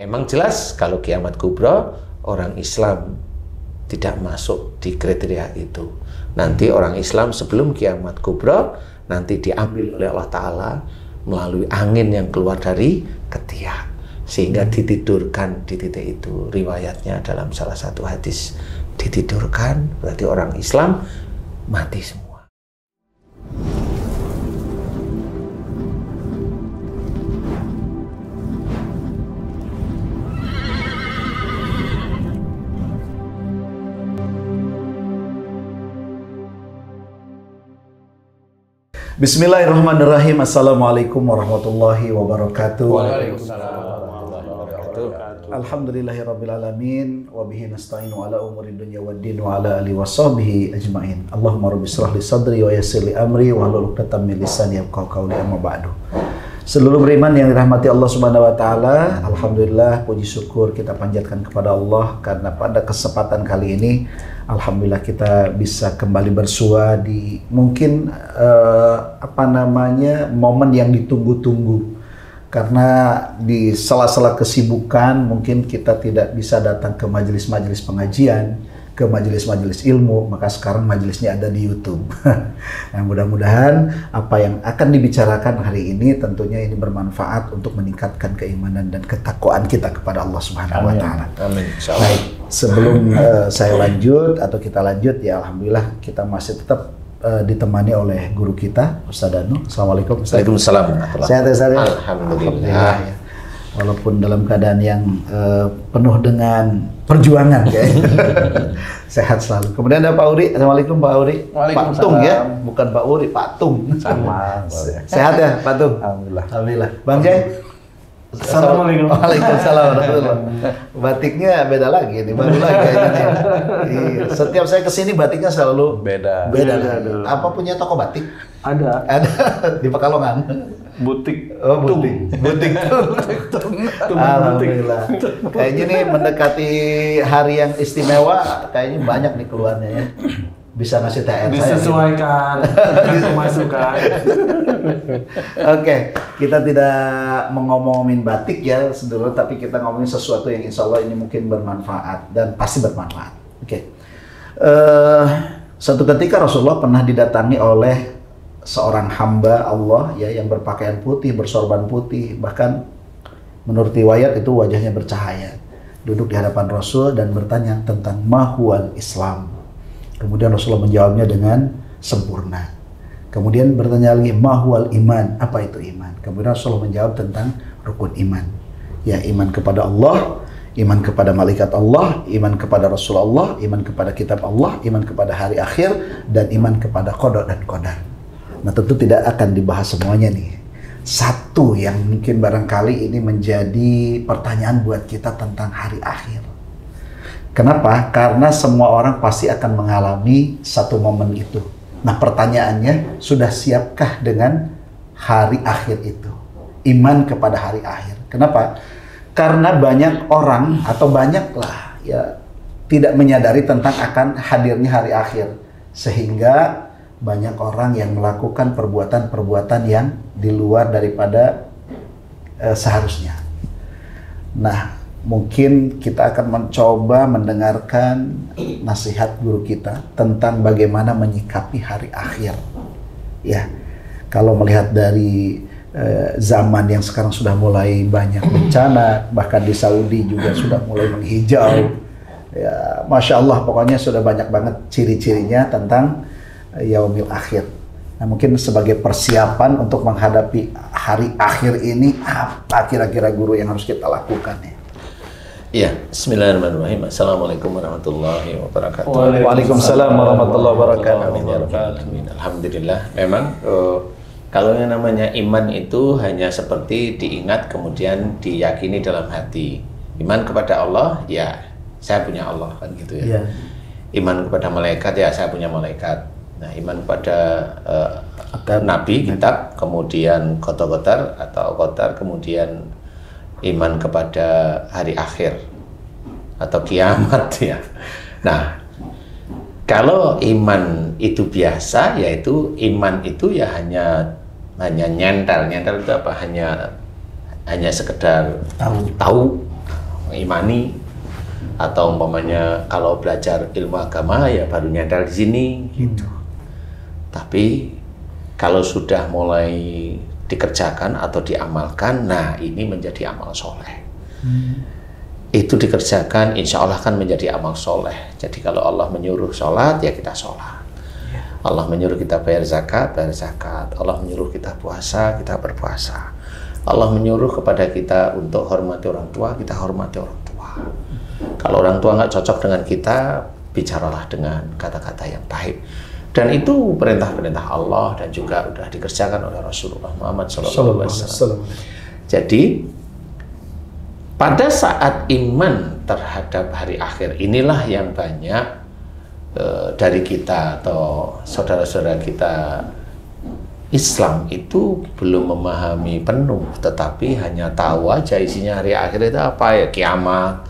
Emang jelas kalau kiamat kubra orang Islam tidak masuk di kriteria itu. Nanti orang Islam sebelum kiamat kubra nanti diambil oleh Allah Ta'ala melalui angin yang keluar dari ketiak sehingga ditidurkan di titik itu. Riwayatnya dalam salah satu hadis, ditidurkan berarti orang Islam mati semua. Bismillahirrahmanirrahim. Assalamualaikum warahmatullahi wabarakatuh. Waalaikumsalam warahmatullahi wabarakatuh. Alhamdulillahirrabbilalamin. Wabihi nasta'inu ala umuri dunya waddin wa ala alihi wa sahbihi ajma'in. Allahumma rabbi shrah li sadri wa yassir li amri wa hlul 'uqdatam min lisani yafqahu qawli, amma ba'du. Seluruh beriman yang dirahmati Allah Subhanahu wa taala, alhamdulillah puji syukur kita panjatkan kepada Allah karena pada kesempatan kali ini alhamdulillah kita bisa kembali bersua di mungkin momen yang ditunggu-tunggu. Karena di sela-sela kesibukan mungkin kita tidak bisa datang ke majelis-majelis pengajian, ke majelis-majelis ilmu, maka sekarang majelisnya ada di YouTube. Nah, mudah-mudahan apa yang akan dibicarakan hari ini tentunya ini bermanfaat untuk meningkatkan keimanan dan ketakwaan kita kepada Allah Subhanahu wa taala. Amin. Baik, sebelum saya lanjut atau kita lanjut, ya alhamdulillah kita masih tetap ditemani oleh guru kita Ustaz Danu. Assalamualaikum. Waalaikumsalam. Sehat ya Ustaz? Alhamdulillah. Ya. Walaupun dalam keadaan yang penuh dengan perjuangan kayaknya. Sehat selalu. Kemudian ada Pak Uri. Assalamualaikum Pak Uri. Pak Tung ya, bukan Pak Uri, Pak Tung. Sama. Sehat ya Pak Tung? Alhamdulillah. Alhamdulillah. Bang Jai. Assalamualaikum. Waalaikumsalam warahmatullahi. Batiknya beda lagi nih, baru lagi ini. Setiap saya kesini batiknya selalu beda. Apa punya toko batik? Ada di Pekalongan. butik. Oh, butik. Alhamdulillah. Kayaknya nih mendekati hari yang istimewa, kayaknya banyak nih keluarnya ya. Bisa ngasih THR disesuaikan dengan pemasukan. Oke, kita tidak ngomongin batik ya sedulur, tapi kita ngomongin sesuatu yang insya Allah ini mungkin bermanfaat dan pasti bermanfaat. Oke. Suatu ketika Rasulullah pernah didatangi oleh seorang hamba Allah ya yang berpakaian putih, bersorban putih, bahkan menurut riwayat itu wajahnya bercahaya. Duduk di hadapan Rasul dan bertanya tentang mahwal Islam. Kemudian Rasulullah menjawabnya dengan sempurna. Kemudian bertanya lagi, mahwal iman, apa itu iman? Kemudian Rasulullah menjawab tentang rukun iman. Ya, iman kepada Allah, iman kepada malaikat Allah, iman kepada Rasulullah, iman kepada kitab Allah, iman kepada hari akhir, dan iman kepada qada dan qadar. Nah, tentu tidak akan dibahas semuanya nih. Satu yang mungkin barangkali ini menjadi pertanyaan buat kita tentang hari akhir. Kenapa? Karena semua orang pasti akan mengalami satu momen itu. Nah, pertanyaannya, sudah siapkah dengan hari akhir itu? Iman kepada hari akhir. Kenapa? Karena banyak orang atau banyaklah ya tidak menyadari tentang akan hadirnya hari akhir. Sehingga banyak orang yang melakukan perbuatan-perbuatan yang di luar daripada seharusnya. Nah, mungkin kita akan mencoba mendengarkan nasihat guru kita tentang bagaimana menyikapi hari akhir. Ya, kalau melihat dari zaman yang sekarang sudah mulai banyak bencana, bahkan di Saudi juga sudah mulai menghijau. Ya, Masya Allah, pokoknya sudah banyak banget ciri-cirinya tentang yaumil akhir. Nah, mungkin sebagai persiapan untuk menghadapi hari akhir ini, apa kira-kira guru yang harus kita lakukan ya? Iya, bismillahirrahmanirrahim. Assalamualaikum warahmatullahi wabarakatuh. Waalaikumsalam warahmatullahi wabarakatuh. Alhamdulillah. Memang kalau yang namanya iman itu hanya seperti diingat kemudian diyakini dalam hati. Iman kepada Allah, ya saya punya Allah kan gitu ya. Iman kepada malaikat, ya saya punya malaikat. Nah, iman kepada nabi, kitab, kemudian qada atau qadar, kemudian iman kepada hari akhir atau kiamat ya. Nah, kalau iman itu biasa, yaitu iman itu ya hanya nyentel itu apa? Hanya sekedar tahu. mengimani, atau umpamanya kalau belajar ilmu agama ya baru nyadar di sini gitu. Tapi kalau sudah mulai dikerjakan atau diamalkan, nah ini menjadi amal soleh. Itu dikerjakan, insya Allah kan menjadi amal soleh. Jadi kalau Allah menyuruh sholat, ya kita sholat. Allah menyuruh kita bayar zakat, bayar zakat. Allah menyuruh kita puasa, kita berpuasa. Allah menyuruh kepada kita untuk hormati orang tua, kita hormati orang tua. Kalau orang tua nggak cocok dengan kita, bicaralah dengan kata-kata yang baik. Dan itu perintah-perintah Allah dan juga sudah dikerjakan oleh Rasulullah Muhammad SAW. Jadi pada saat iman terhadap hari akhir, inilah yang banyak dari kita atau saudara-saudara kita Islam itu belum memahami penuh, tetapi hanya tahu aja isinya hari akhir itu apa ya, kiamat.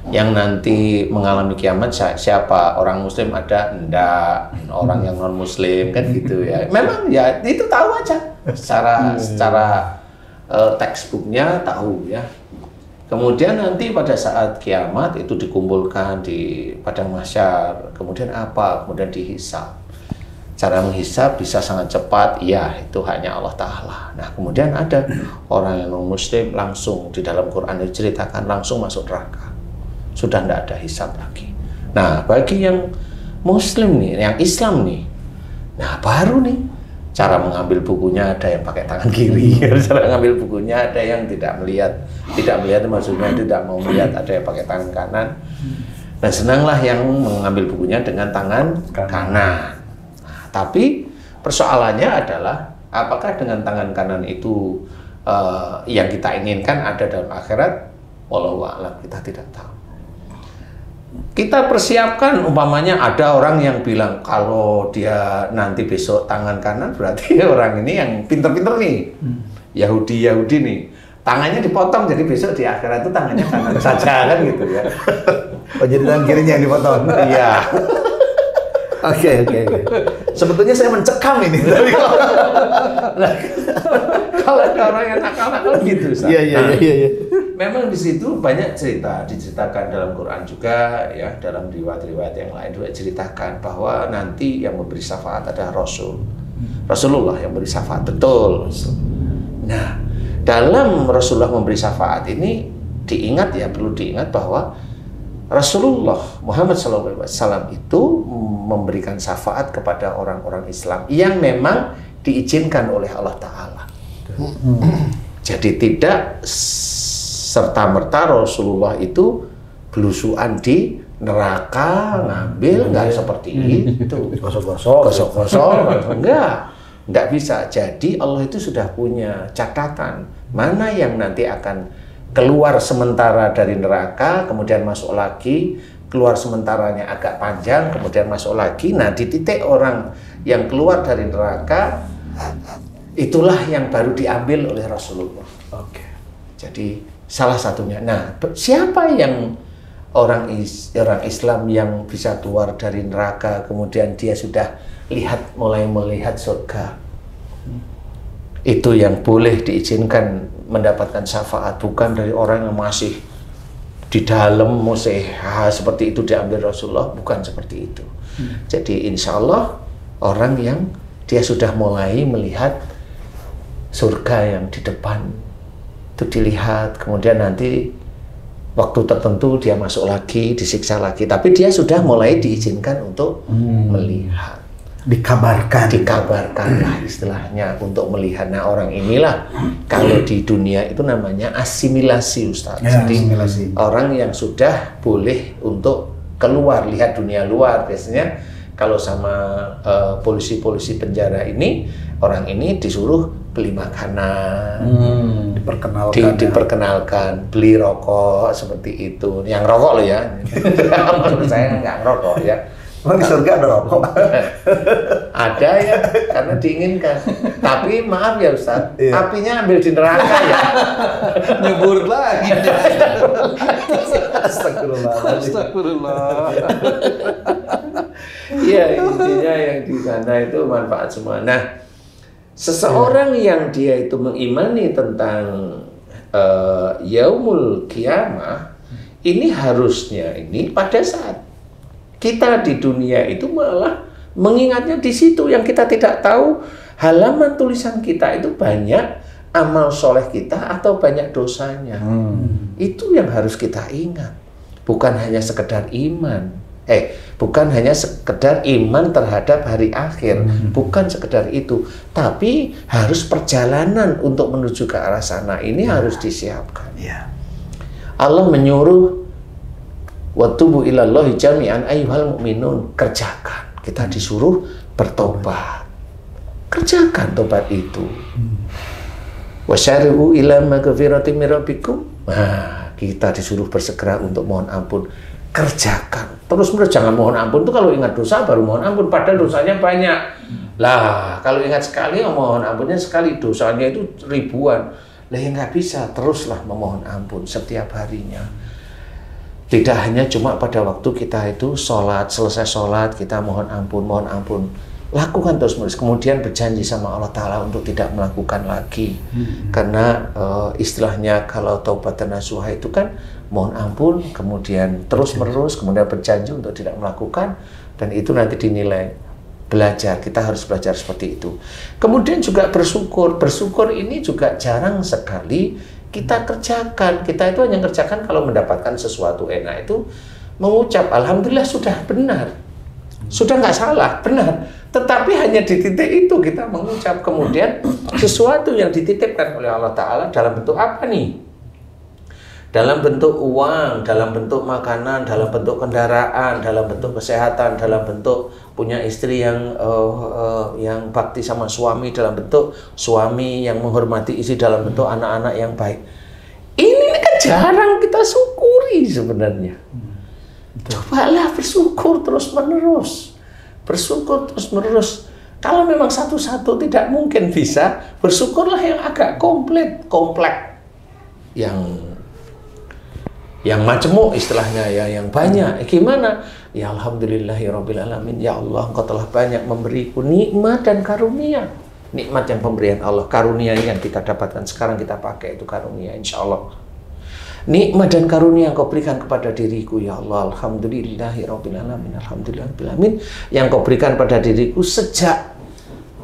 Yang nanti mengalami kiamat siapa? Orang Muslim ada? Enggak. Orang yang non Muslim kan gitu ya. Memang ya itu tahu aja secara textbooknya tahu ya. Kemudian nanti pada saat kiamat itu dikumpulkan di padang mahsyar, kemudian apa? Kemudian dihisab. Cara menghisab bisa sangat cepat, ya itu hanya Allah Ta'ala. Nah kemudian ada orang yang non-muslim langsung di dalam Quran diceritakan langsung masuk neraka. Sudah tidak ada hisab lagi. Nah bagi yang muslim nih, yang Islam nih, nah baru nih cara mengambil bukunya ada yang pakai tangan kiri, cara mengambil bukunya ada yang tidak melihat maksudnya tidak mau melihat, ada yang pakai tangan kanan. Dan senanglah yang mengambil bukunya dengan tangan kanan. Tapi persoalannya adalah apakah dengan tangan kanan itu yang kita inginkan ada dalam akhirat? Wallahu a'lam, kita tidak tahu. Kita persiapkan umpamanya ada orang yang bilang kalau dia nanti besok tangan kanan berarti orang ini yang pinter-pinter nih, Yahudi nih, tangannya dipotong jadi besok di akhirat itu tangannya kanan saja kan gitu ya. Oh jadi tangan kirinya yang dipotong? Iya. Oke. Sebetulnya saya mencekam ini. Kalau ada orang yang nakal-nakal gitu, Iya. Memang di situ banyak diceritakan dalam Quran juga ya, dalam riwayat-riwayat yang lain juga ceritakan bahwa nanti yang memberi syafaat adalah Rasulullah yang memberi syafaat, betul. Nah, dalam Rasulullah memberi syafaat ini perlu diingat bahwa Rasulullah Muhammad SAW itu memberikan syafaat kepada orang-orang Islam yang memang diizinkan oleh Allah Ta'ala. Jadi tidak serta-merta Rasulullah itu belusuan di neraka ngambil, nggak seperti itu. Gosok-gosok, enggak bisa. Jadi Allah itu sudah punya catatan mana yang nanti akan keluar sementara dari neraka, kemudian masuk lagi, keluar sementaranya agak panjang, kemudian masuk lagi. Nah, di titik orang yang keluar dari neraka, itulah yang baru diambil oleh Rasulullah. Oke. Jadi salah satunya. Nah, siapa yang orang Islam yang bisa keluar dari neraka, kemudian dia sudah mulai melihat surga? Itu yang boleh diizinkan mendapatkan syafaat, bukan dari orang yang masih di dalam seperti itu diambil Rasulullah, bukan seperti itu. Jadi insya Allah orang yang dia sudah mulai melihat surga yang di depan itu dilihat, kemudian nanti waktu tertentu dia masuk lagi, disiksa lagi, tapi dia sudah mulai diizinkan untuk melihat. Dikabarkan lah istilahnya untuk melihat. Nah orang inilah kalau di dunia itu namanya asimilasi, Ustaz. Ya, jadi asimilasi. Orang yang sudah boleh untuk keluar, lihat dunia luar. Biasanya kalau sama polisi-polisi penjara ini, orang ini disuruh beli makanan, diperkenalkan, beli rokok seperti itu. Yang rokok loh ya, menurut saya nggak ngerokok ya. Emang di surga ada rokok? Ada ya, karena diinginkan. Tapi maaf ya Ustaz, apinya ambil di neraka ya. Nyebur lagi. Astagfirullah. Iya, intinya yang di sana itu manfaat semua. Nah, seseorang yang dia itu mengimani tentang yaumul kiamah ini harusnya ini pada saat kita di dunia itu malah mengingatnya di situ, yang kita tidak tahu halaman tulisan kita itu banyak amal soleh kita atau banyak dosanya. Itu yang harus kita ingat, bukan hanya sekedar iman. Bukan hanya sekedar iman terhadap hari akhir, bukan sekedar itu, tapi harus perjalanan untuk menuju ke arah sana ini harus disiapkan. Allah menyuruh watubu ilallahi jami'an ayyuhal mu'minun, kerjakan. Kita disuruh bertobat, kerjakan tobat itu. Wasyari'u ila maghfiratin min rabbikum, nah kita disuruh bersegera untuk mohon ampun. Kerjakan terus-menerus, jangan mohon ampun tuh kalau ingat dosa baru mohon ampun, padahal dosanya banyak. Lah kalau ingat sekali mohon ampunnya sekali, dosanya itu ribuan. Lah ya nggak bisa, teruslah memohon ampun setiap harinya. Tidak hanya cuma pada waktu kita itu sholat, selesai sholat kita mohon ampun, lakukan terus-menerus. Kemudian berjanji sama Allah Ta'ala untuk tidak melakukan lagi. Karena istilahnya kalau taubat nasuha itu kan mohon ampun, kemudian terus-menerus, kemudian berjanji untuk tidak melakukan, dan itu nanti dinilai belajar. Kita harus belajar seperti itu. Kemudian juga bersyukur. Bersyukur ini juga jarang sekali kita kerjakan. Kita itu hanya kerjakan kalau mendapatkan sesuatu enak, itu mengucap alhamdulillah sudah benar, sudah nggak salah, benar. Tetapi hanya di titik itu kita mengucap. Kemudian sesuatu yang dititipkan oleh Allah Ta'ala dalam bentuk apa nih? Dalam bentuk uang, dalam bentuk makanan, dalam bentuk kendaraan, dalam bentuk kesehatan, dalam bentuk punya istri yang bakti sama suami, dalam bentuk suami yang menghormati istri, dalam bentuk anak-anak yang baik. Ini kan jarang kita syukuri sebenarnya. Cobalah bersyukur terus-menerus. Bersyukur terus-menerus. Kalau memang satu-satu tidak mungkin bisa, bersyukurlah yang agak kompleks. Yang majemuk istilahnya ya, yang banyak. Gimana? Ya alhamdulillahirabbil alamin. Ya Allah, Engkau telah banyak memberiku nikmat dan karunia. Nikmat yang pemberian Allah, karunia yang kita dapatkan sekarang kita pakai itu karunia, insya Allah. Nikmat dan karunia yang Kau berikan kepada diriku, ya Allah, alhamdulillahirabbil alamin, alhamdulillahirabbil alamin, yang Kau berikan pada diriku sejak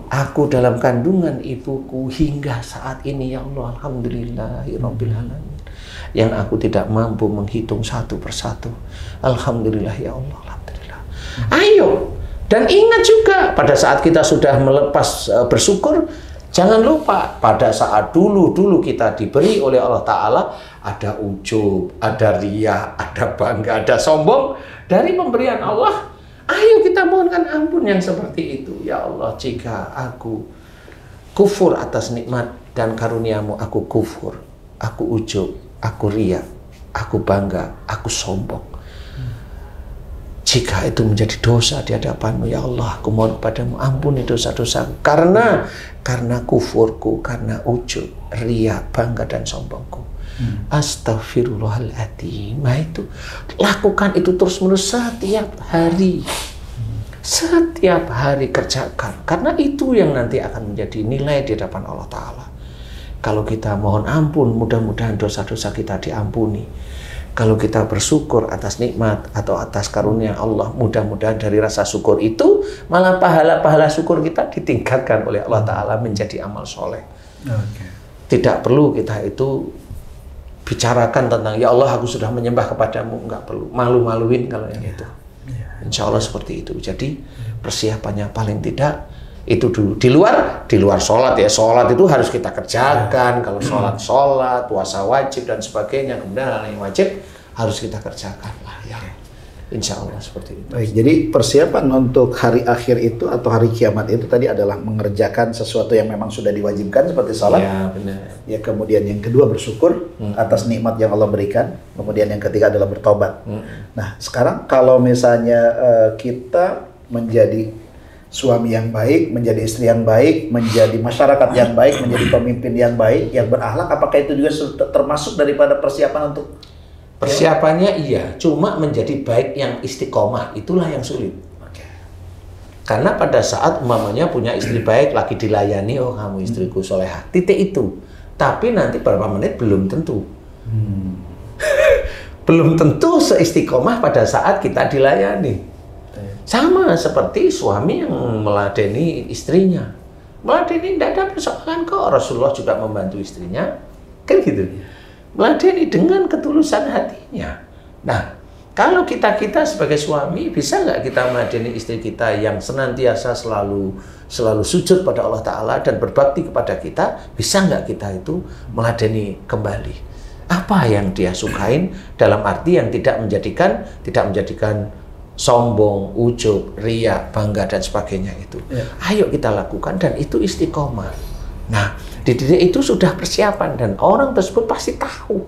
aku dalam kandungan ibuku hingga saat ini, ya Allah, alhamdulillahirabbil alamin, yang aku tidak mampu menghitung satu persatu. Alhamdulillah ya Allah, alhamdulillah. Ayo, dan ingat juga pada saat kita sudah melepas bersyukur, jangan lupa pada saat dulu kita diberi oleh Allah Ta'ala, ada ujub, ada riya, ada bangga, ada sombong dari pemberian Allah. Ayo kita mohonkan ampun yang seperti itu. Ya Allah, jika aku kufur atas nikmat dan karuniamu, aku kufur, aku ujub, aku riya, aku bangga, aku sombong. Jika itu menjadi dosa di hadapanmu, ya Allah, aku mohon kepadamu ampuni dosa-dosa karena kufurku, karena ujub, riya, bangga dan sombongku. Astaghfirullahaladzim. Nah itu, lakukan itu terus-menerus setiap hari. Setiap hari kerjakan, karena itu yang nanti akan menjadi nilai di hadapan Allah Ta'ala. Kalau kita mohon ampun, mudah-mudahan dosa-dosa kita diampuni. Kalau kita bersyukur atas nikmat atau atas karunia Allah, mudah-mudahan dari rasa syukur itu malah pahala-pahala syukur kita ditingkatkan oleh Allah Ta'ala menjadi amal soleh. Tidak perlu kita itu bicarakan tentang ya Allah aku sudah menyembah kepadamu, nggak perlu malu-maluin kalau yang itu. Insya Allah seperti itu. Jadi persiapannya paling tidak itu dulu. Di luar sholat ya, sholat itu harus kita kerjakan. Kalau sholat, puasa wajib dan sebagainya, kemudian hal yang wajib harus kita kerjakan lah ya. Insya Allah seperti itu. Baik, jadi persiapan untuk hari akhir itu atau hari kiamat itu tadi adalah mengerjakan sesuatu yang memang sudah diwajibkan seperti sholat. Ya, benar. Ya, kemudian yang kedua bersyukur atas nikmat yang Allah berikan. Kemudian yang ketiga adalah bertobat. Nah, sekarang kalau misalnya kita menjadi suami yang baik, menjadi istri yang baik, menjadi masyarakat yang baik, menjadi pemimpin yang baik, yang berakhlak, apakah itu juga termasuk daripada persiapan untuk persiapannya? Iya, cuma menjadi baik yang istiqomah itulah yang sulit. Karena pada saat umpamanya punya istri baik, lagi dilayani, oh kamu istriku solehah, titik itu. Tapi nanti beberapa menit belum tentu. Belum tentu seistiqomah pada saat kita dilayani. Sama seperti suami yang meladeni istrinya. Meladeni tidak ada persoalan kok. Rasulullah juga membantu istrinya. Kan gitu. Meladeni dengan ketulusan hatinya. Nah, kalau kita sebagai suami, bisa nggak kita meladeni istri kita yang senantiasa selalu sujud pada Allah Ta'ala dan berbakti kepada kita, bisa nggak kita itu meladeni kembali? Apa yang dia sukain dalam arti yang tidak menjadikan sombong, ujub, riya, bangga, dan sebagainya itu. Ayo kita lakukan dan itu istiqomah. Nah, di titik itu sudah persiapan dan orang tersebut pasti tahu.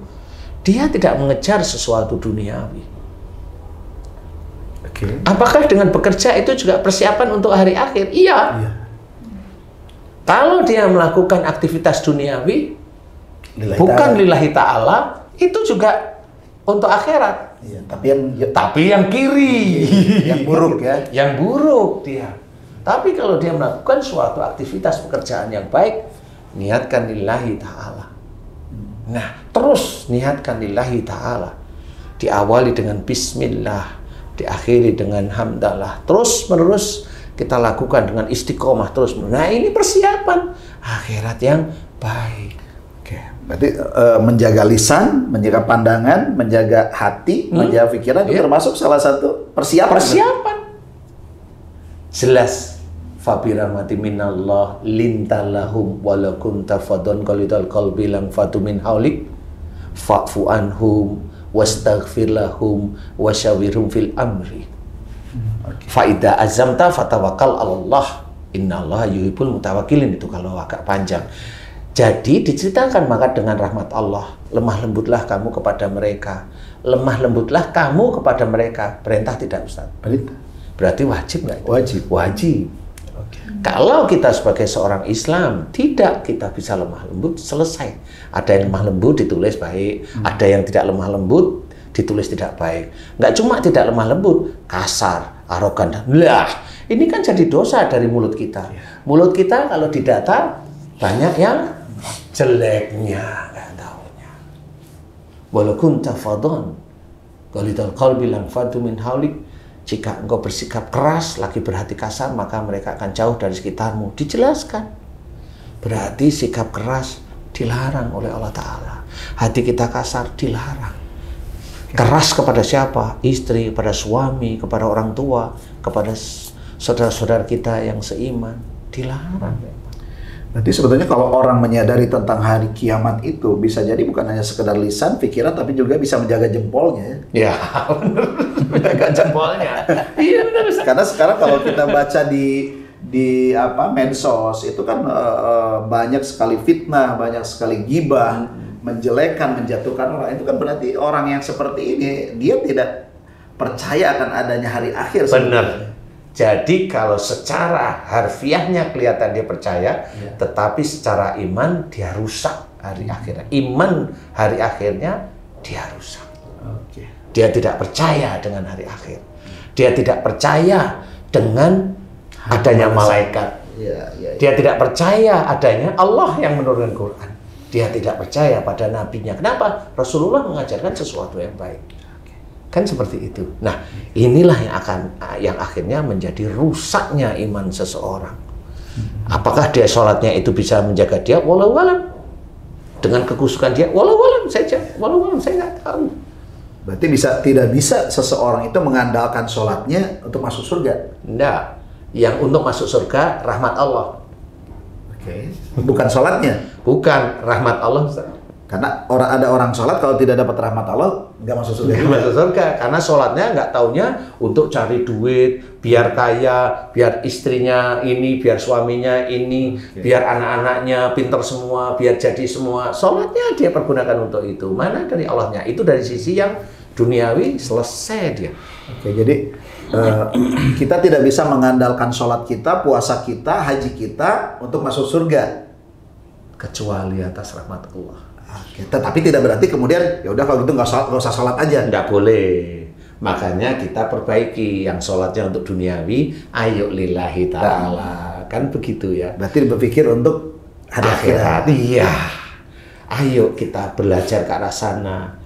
Dia tidak mengejar sesuatu duniawi. Apakah dengan bekerja itu juga persiapan untuk hari akhir? Iya. Kalau dia melakukan aktivitas duniawi, bukan lillahi ta'ala, itu juga untuk akhirat. Iya, tapi yang kiri, yang buruk ya. Yang buruk dia. Tapi kalau dia melakukan suatu aktivitas pekerjaan yang baik, niatkan lillahi ta'ala. Nah, terus niatkan lillahi ta'ala. Diawali dengan bismillah, diakhiri dengan hamdalah, terus menerus kita lakukan dengan istiqomah terus. Nah, ini persiapan akhirat yang baik. Berarti menjaga lisan, menjaga pandangan, menjaga hati, menjaga pikiran itu termasuk salah satu persiapan. Jelas. Fabirahmati minallah lintalahum wala kunta fadon qalidal qalbi lang fatu min haulik fa'fu anhum wastaghfir lahum wasyawirhum fil amri. Fa idza azamta fatawakkal 'alallah innallaha yuhibbul mutawakkilin. Itu kalau agak panjang. Jadi diceritakan maka dengan rahmat Allah, lemah lembutlah kamu kepada mereka. Lemah lembutlah kamu kepada mereka. Perintah tidak, Ustaz? Perintah. Berarti wajib nggak? Wajib. Kalau kita sebagai seorang Islam tidak kita bisa lemah lembut, selesai. Ada yang lemah lembut ditulis baik, ada yang tidak lemah lembut ditulis tidak baik. Nggak cuma tidak lemah lembut, kasar, arogan. Lah, ini kan jadi dosa dari mulut kita. Mulut kita kalau didata banyak yang jeleknya, nggak taunya. Walaupun tafadon, qalidal qalbi lan fadu min haulik. Jika engkau bersikap keras, lagi berhati kasar, maka mereka akan jauh dari sekitarmu. Dijelaskan. Berarti sikap keras dilarang oleh Allah Ta'ala. Hati kita kasar dilarang. Keras kepada siapa? Istri, kepada suami, kepada orang tua, kepada saudara-saudara kita yang seiman. Dilarang. Berarti sebetulnya kalau orang menyadari tentang hari kiamat itu bisa jadi bukan hanya sekedar lisan, pikiran, tapi juga bisa menjaga jempolnya. Ya, benar. Menjaga jempolnya. Iya benar. Karena sekarang kalau kita baca di medsos itu kan banyak sekali fitnah, banyak sekali gibah, menjelekkan, menjatuhkan orang. Itu kan berarti orang yang seperti ini dia tidak percaya akan adanya hari akhir. Benar. Jadi kalau secara harfiahnya kelihatan dia percaya, tetapi secara iman dia rusak hari akhirnya. Iman hari akhirnya dia rusak. Dia tidak percaya dengan hari akhir. Dia tidak percaya dengan adanya malaikat. Dia tidak percaya adanya Allah yang menurunkan Quran. Dia tidak percaya pada nabinya. Kenapa? Rasulullah mengajarkan sesuatu yang baik. Kan seperti itu. Nah, inilah yang akhirnya menjadi rusaknya iman seseorang. Apakah dia sholatnya itu bisa menjaga dia? Walau alam. Dengan kekusukan dia, walau alam saja. Walau alam, saya nggak tahu. Berarti tidak bisa seseorang itu mengandalkan sholatnya untuk masuk surga? Enggak. Yang untuk masuk surga, rahmat Allah. Bukan sholatnya? Bukan, rahmat Allah. Karena ada orang sholat kalau tidak dapat rahmat Allah nggak masuk surga. Nggak masuk surga karena sholatnya nggak taunya untuk cari duit, biar kaya, biar istrinya ini, biar suaminya ini, biar anak-anaknya pintar semua, biar jadi semua. Sholatnya dia pergunakan untuk itu. Mana dari Allahnya? Itu dari sisi yang duniawi selesai dia. Jadi kita tidak bisa mengandalkan sholat kita, puasa kita, haji kita untuk masuk surga kecuali atas rahmat Allah. Tetapi tidak berarti kemudian ya udah kalau gitu nggak usah sholat aja. Nggak boleh. Makanya kita perbaiki yang sholatnya untuk duniawi, ayo lillahi ta'ala. Kan begitu ya. Berarti berpikir untuk hari akhirat. Iya. Ayo kita belajar ke arah sana.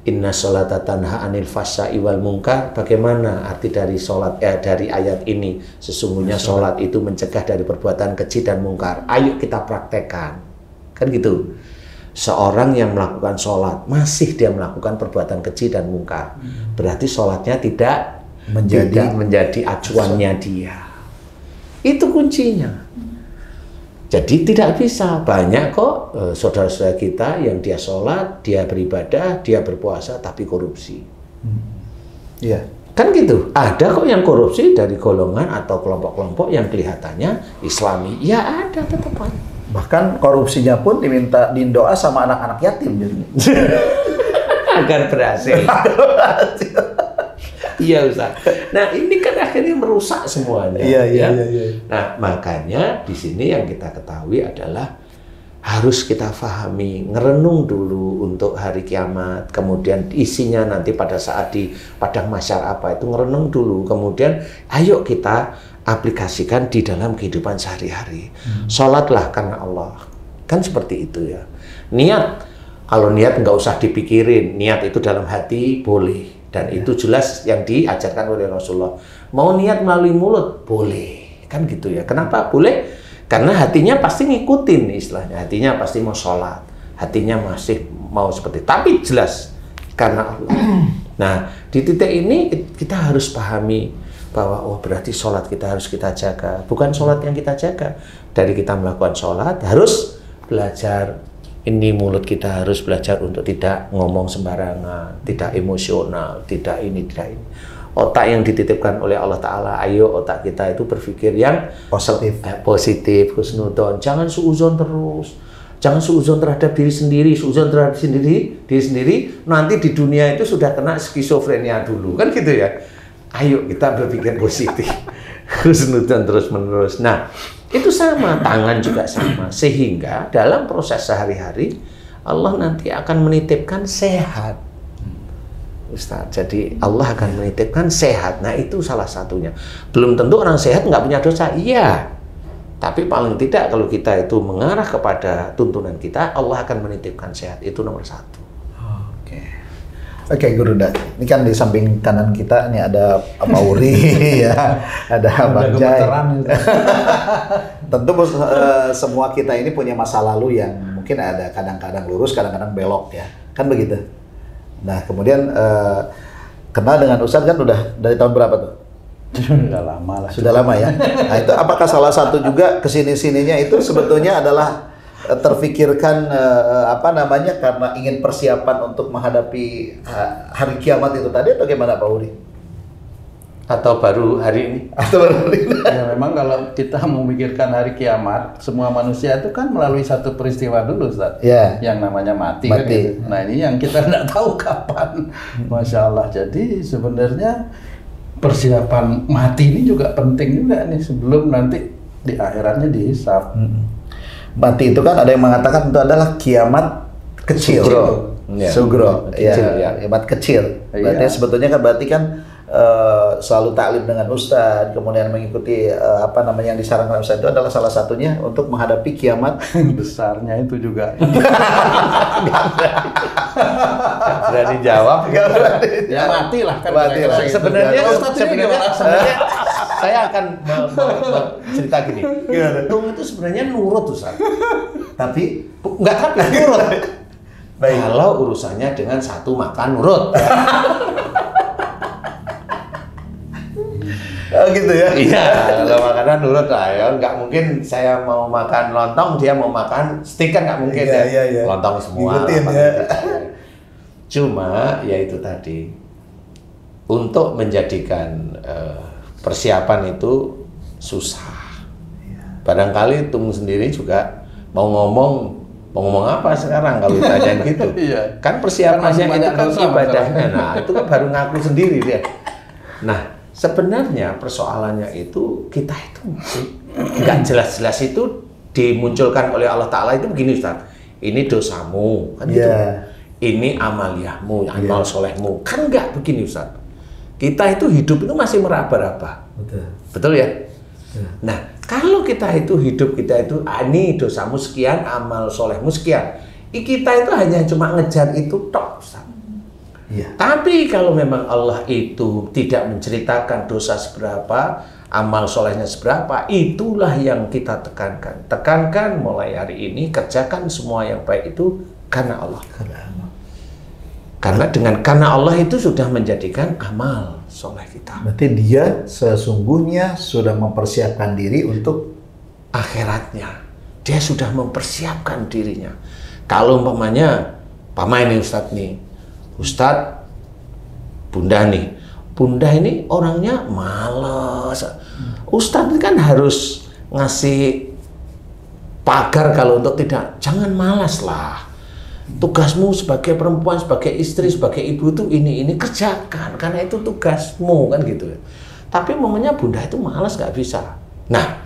Inna sholata tanha anil fahsya'i wal munkar. Bagaimana arti dari dari ayat ini? Sesungguhnya sholat itu mencegah dari perbuatan keji dan mungkar. Ayo kita praktekkan. Kan gitu. Seorang yang melakukan sholat masih dia melakukan perbuatan keji dan mungkar, berarti sholatnya tidak menjadi acuannya dia. Itu kuncinya. Jadi tidak bisa. Banyak kok saudara-saudara kita yang dia sholat, dia beribadah, dia berpuasa, tapi korupsi. Iya. Kan gitu. Ada kok yang korupsi dari golongan atau kelompok-kelompok yang kelihatannya Islami. Ya ada tetap ada. Bahkan korupsinya pun diminta doa sama anak-anak yatim jadi. Agar berhasil. Iya Ustaz. Nah ini kan akhirnya merusak semuanya. Iya. Nah makanya di sini yang kita ketahui adalah harus kita pahami, ngerenung dulu untuk hari kiamat, kemudian isinya nanti pada saat di padang mahsyar apa itu ngerenung dulu, kemudian ayo kita aplikasikan di dalam kehidupan sehari-hari. Sholatlah karena Allah, kan seperti itu ya. Niat, kalau niat nggak usah dipikirin, niat itu dalam hati boleh. Dan itu jelas yang diajarkan oleh Rasulullah. Mau niat melalui mulut? Boleh. Kan gitu ya. Kenapa boleh? Karena hatinya pasti ngikutin istilahnya. Hatinya pasti mau sholat. Hatinya masih mau seperti itu. Tapi jelas karena Allah. Nah, di titik ini kita harus pahami bahwa oh berarti sholat kita harus kita jaga. Bukan sholat yang kita jaga. Dari kita melakukan sholat harus belajar. Ini mulut kita harus belajar untuk tidak ngomong sembarangan, tidak emosional, tidak ini, tidak ini. Otak yang dititipkan oleh Allah Ta'ala, ayo otak kita itu berpikir yang positif, husnudon. Jangan suuzon terus. Jangan suuzon terhadap diri sendiri, suuzon terhadap diri sendiri, nanti di dunia itu sudah kena skizofrenia dulu. Kan gitu ya. Ayo kita berpikir positif. Husnudon terus-menerus. Nah, itu sama, tangan juga sama. Sehingga dalam proses sehari-hari Allah nanti akan menitipkan sehat. Ustaz, jadi Allah akan menitipkan sehat. Nah itu salah satunya. Belum tentu orang sehat nggak punya dosa. Iya. Tapi paling tidak kalau kita itu mengarah kepada tuntunan kita, Allah akan menitipkan sehat. Itu nomor satu. Oke, Guru Dat. Ini kan di samping kanan kita nih ada Pak Uri, ya, ada Bang Jai. Tentu semua kita ini punya masa lalu yang mungkin ada kadang-kadang lurus, kadang-kadang belok ya, kan begitu. Nah, kemudian kenal dengan Ustadz kan udah dari tahun berapa tuh? Sudah lama lah. Sudah lama ya. Nah, itu apakah salah satu juga kesini-sininya itu sebetulnya adalah terfikirkan karena ingin persiapan untuk menghadapi hari kiamat itu tadi atau gimana Pak Uri? Atau baru hari ini? Atau baru hari ini? Ya memang kalau kita memikirkan hari kiamat, semua manusia itu kan melalui satu peristiwa dulu, Ustaz. Ya. Yang namanya mati. Kan gitu. Nah ini yang kita nggak tahu kapan. Masya Allah. Jadi sebenarnya persiapan mati ini juga penting juga nih sebelum nanti di akhiratnya dihisab. Mati itu kan ada yang mengatakan itu adalah kiamat kecil. Sugro. Ya. Kiamat kecil. Berarti sebetulnya kan berarti kan selalu taklim dengan Ustadz, kemudian mengikuti yang disarankan Ustadz itu adalah salah satunya untuk menghadapi kiamat besarnya itu juga. Gak berani jawab. Ya matilah kan. Matilah. Sebenarnya saya akan cerita gini. Tung itu sebenarnya nurut Ustaz. Tapi nurut. Baik. Kalau urusannya dengan satu makan nurut. Oh gitu ya? Iya, kalau makanan nurut lah ya. Nggak mungkin saya mau makan lontong, dia mau makan steak kan nggak mungkin ya. Lontong semua. Ikutin ya. Cuma ya itu tadi. Untuk menjadikan persiapan itu susah. Barangkali Tung sendiri juga mau ngomong apa sekarang kalau ditanyain gitu. Kan persiapannya itu kan ibadahnya. Nah, itu kan baru ngaku sendiri dia. Nah, sebenarnya persoalannya itu kita itu nggak jelas-jelas itu dimunculkan oleh Allah Ta'ala itu begini Ustaz. Ini dosamu, kan gitu. Ini amaliyahmu, amal solehmu. Kan nggak begini Ustaz. Kita itu hidup itu masih meraba-raba. Betul ya? Nah, kalau kita itu hidup kita itu ini dosamu sekian, amal solehmu sekian. kita itu hanya cuma ngejar itu tok, Ustaz. Iya. Tapi kalau memang Allah itu tidak menceritakan dosa seberapa, amal solehnya seberapa, itulah yang kita tekankan. Tekankan mulai hari ini, kerjakan semua yang baik itu karena Allah. Karena Allah itu sudah menjadikan amal soleh kita. Berarti dia sesungguhnya sudah mempersiapkan diri untuk Akhiratnya. Dia sudah mempersiapkan dirinya. Kalau umpamanya, ini Ustadz nih, Ustadz, Bunda nih, Bunda ini orangnya malas. Ustadz kan harus ngasih pagar kalau untuk tidak, jangan malas lah. Tugasmu sebagai perempuan, sebagai istri, sebagai ibu itu ini kerjakan, karena itu tugasmu kan gitu. Tapi momennya Bunda itu malas, nggak bisa. Nah,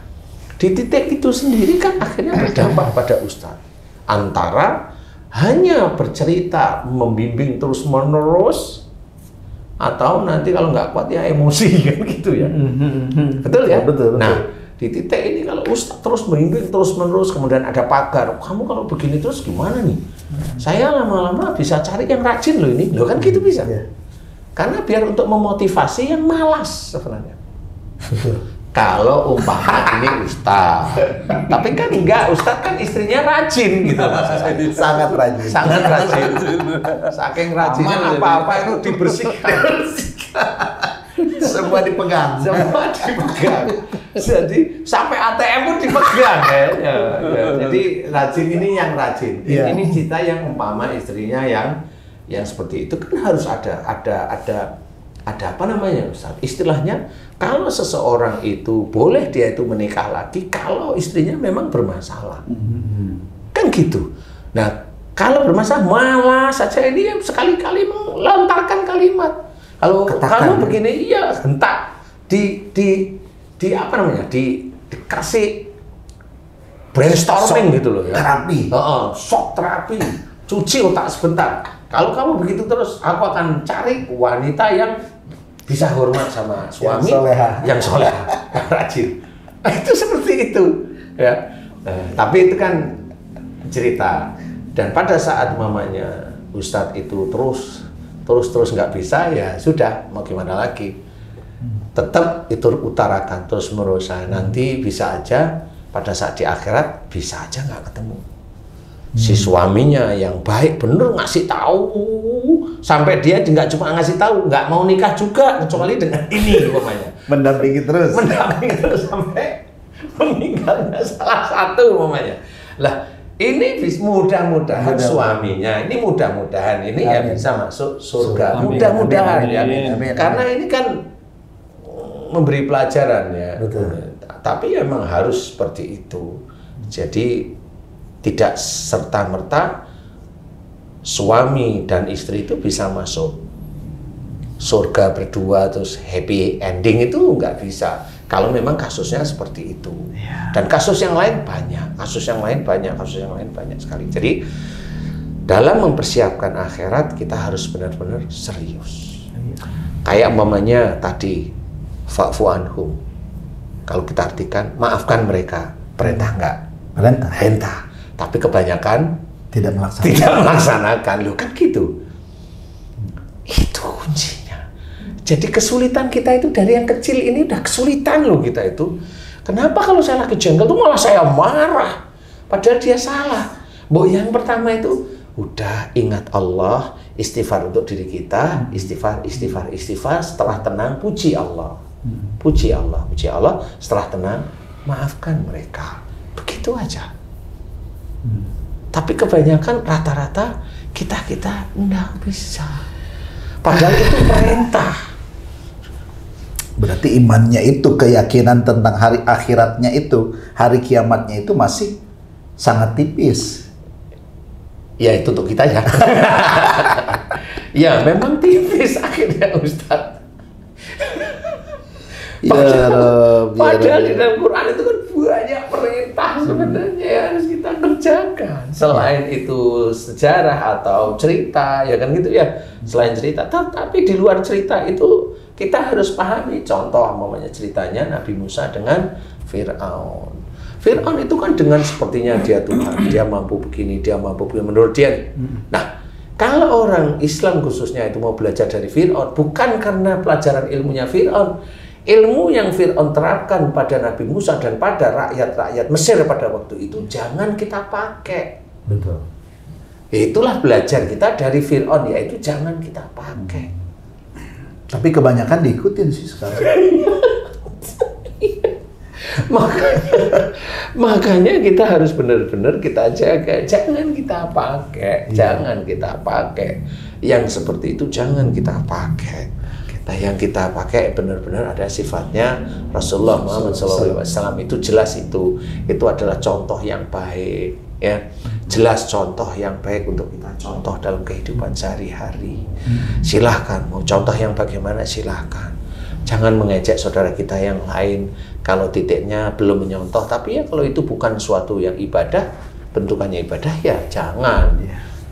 di titik itu sendiri kan akhirnya berdampak pada Ustadz. Antara hanya bercerita, membimbing terus-menerus, atau nanti kalau nggak kuat ya emosi kan gitu ya. Betul ya? Betul. Nah, di titik ini kalau Ustadz terus membimbing terus-menerus, kemudian ada pagar, kamu kalau begini terus gimana nih? Saya lama-lama bisa cari yang rajin loh ini. Loh kan gitu bisa. Karena biar untuk memotivasi yang malas sebenarnya. Kalau umpama ini Ustadz, tapi kan enggak, Ustadz kan istrinya rajin gitu. sangat rajin. Sangat rajin. Saking rajinnya apa-apa itu dibersihkan. Semua dipegang. Semua dipegang. Jadi sampai ATM pun dipegang kayaknya. Jadi rajin ini yang rajin. Ini kita yang umpama istrinya yang seperti itu kan harus ada apa namanya Ustaz? Istilahnya kalau seseorang itu boleh dia itu menikah lagi kalau istrinya memang bermasalah. Kan gitu. Nah, kalau bermasalah malah saja ini sekali-kali melontarkan kalimat. Kalau kamu begini iya hentak di apa namanya? Dikasih brainstorming gitu loh ya. Terapi. Shock terapi. Cuci otak sebentar. Kalau kamu begitu terus, aku akan cari wanita yang bisa hormat sama suami, yang soleha, yang rajin. Itu seperti itu, ya. Tapi itu kan cerita. Dan pada saat mamanya Ustadz itu terus nggak bisa, ya sudah, mau gimana lagi? Tetap itu utarakan terus menerus. Nanti bisa aja pada saat di akhirat bisa aja nggak ketemu. Si suaminya yang baik bener ngasih tahu sampai dia nggak cuma ngasih tahu, nggak mau nikah juga kecuali dengan ini umpamanya. Mendampingi terus sampai meninggalnya salah satu umpamanya. Lah ini mudah-mudahan suaminya ini mudah-mudahan ini ya bisa masuk surga. Mudah-mudahan ya. Karena ini kan memberi pelajaran ya. Betul. Tapi memang harus seperti itu. Jadi tidak serta-merta suami dan istri itu bisa masuk surga berdua terus happy ending, itu nggak bisa kalau memang kasusnya seperti itu. Dan kasus yang lain banyak, kasus yang lain banyak sekali. Jadi dalam mempersiapkan akhirat kita harus benar-benar serius. Kayak umpamanya tadi fa'fu anhum, kalau kita artikan maafkan mereka, perintah nggak? Perintah. Tapi kebanyakan tidak melaksanakan. Loh kan gitu. Itu kuncinya. Jadi kesulitan kita itu dari yang kecil ini udah kesulitan loh kita itu. Kenapa kalau saya lagi jengkel tuh malah saya marah? Padahal dia salah. Yang pertama itu udah ingat Allah, istighfar untuk diri kita, istighfar. Setelah tenang puji Allah. Puji Allah. Setelah tenang maafkan mereka. Begitu aja. Tapi kebanyakan rata-rata kita enggak bisa. Padahal itu perintah. Berarti imannya itu, keyakinan tentang hari akhiratnya itu, hari kiamatnya itu masih sangat tipis. Ya itu untuk kita ya. Ya memang tipis akhirnya Ustadz. Padahal di dalam Quran itu kan banyak perintah sebenarnya yang harus kita kerjakan. Selain itu sejarah atau cerita, ya kan gitu ya. Selain cerita, tapi di luar cerita itu kita harus pahami. Contoh, namanya ceritanya Nabi Musa dengan Fir'aun. Fir'aun itu kan dengan sepertinya dia Tuhan, dia mampu begini, dia mampu begini, menurut dia. Nah, kalau orang Islam khususnya itu mau belajar dari Fir'aun, bukan karena pelajaran ilmunya Fir'aun, ilmu yang Fir'aun terapkan pada Nabi Musa dan pada rakyat-rakyat Mesir pada waktu itu, jangan kita pakai. Betul. Itulah belajar kita dari Fir'aun, yaitu jangan kita pakai. Tapi kebanyakan diikutin sih sekarang. Makanya kita harus benar-benar kita jaga, jangan kita pakai, jangan kita pakai yang seperti itu, jangan kita pakai. Nah, yang kita pakai benar-benar ada sifatnya Rasulullah Muhammad SAW itu jelas itu adalah contoh yang baik, ya, jelas contoh yang baik untuk kita contoh dalam kehidupan sehari-hari. Silahkan mau contoh yang bagaimana silahkan. Jangan mengejek saudara kita yang lain kalau titiknya belum menyontoh. Tapi ya kalau itu bukan suatu yang ibadah, bentukannya ibadah, ya jangan.